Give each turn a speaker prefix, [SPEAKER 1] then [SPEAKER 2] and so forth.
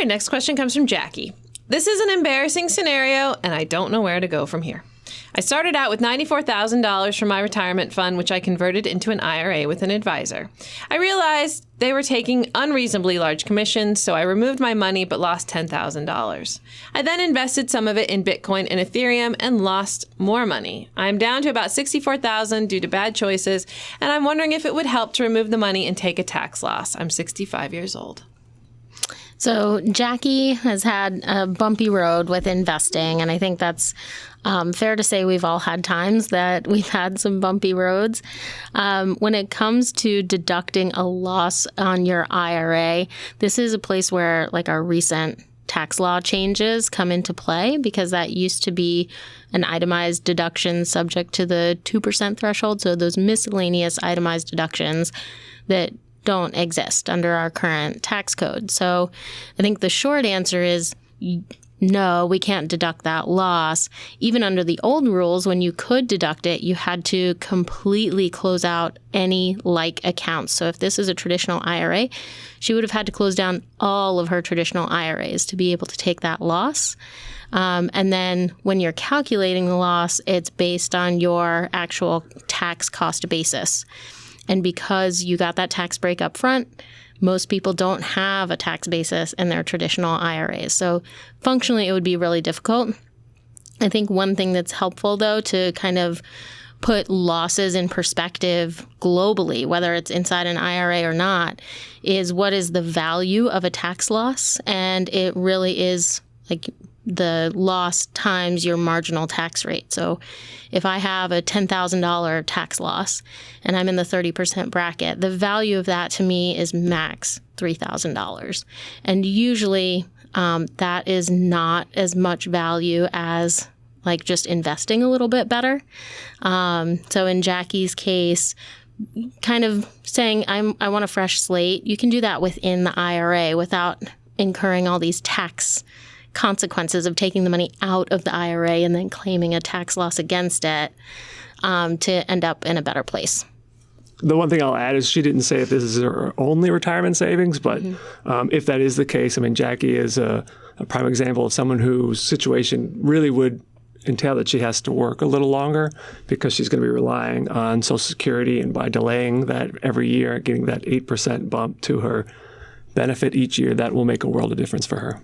[SPEAKER 1] right, next question comes from Jackie. This is an embarrassing scenario, and I don't know where to go from here. I started out with $94,000 from my retirement fund, which I converted into an IRA with an advisor. I realized they were taking unreasonably large commissions, so I removed my money but lost $10,000. I then invested some of it in Bitcoin and Ethereum and lost more money. I'm down to about $64,000 due to bad choices, and I'm wondering if it would help to remove the money and take a tax loss. I'm 65 years old.
[SPEAKER 2] So Jackie has had a bumpy road with investing, and I think that's fair to say we've all had times that we've had some bumpy roads. When it comes to deducting a loss on your IRA, this is a place where like our recent tax law changes come into play, because that used to be an itemized deduction subject to the 2% threshold. So those miscellaneous itemized deductions that don't exist under our current tax code. So I think the short answer is no, we can't deduct that loss. Even under the old rules, when you could deduct it, you had to completely close out any like accounts. So if this is a traditional IRA, she would have had to close down all of her traditional IRAs to be able to take that loss. And then when you're calculating the loss, it's based on your actual tax cost basis. And because you got that tax break up front, most people don't have a tax basis in their traditional IRAs. So functionally, it would be really difficult. I think one thing that's helpful, though, to kind of put losses in perspective globally, whether it's inside an IRA or not, is what is the value of a tax loss? And it really is like the loss times your marginal tax rate. So if I have a $10,000 tax loss and I'm in the 30% bracket, the value of that to me is max $3,000. And usually that is not as much value as like just investing a little bit better. So in Jackie's case, kind of saying I want a fresh slate, you can do that within the IRA without incurring all these tax consequences of taking the money out of the IRA and then claiming a tax loss against it to end up in a better place.
[SPEAKER 3] The one thing I'll add is she didn't say if this is her only retirement savings, but if that is the case, I mean, Jackie is a prime example of someone whose situation really would entail that she has to work a little longer because she's going to be relying on Social Security, and by delaying that every year, getting that 8% bump to her benefit each year, that will make a world of difference for her.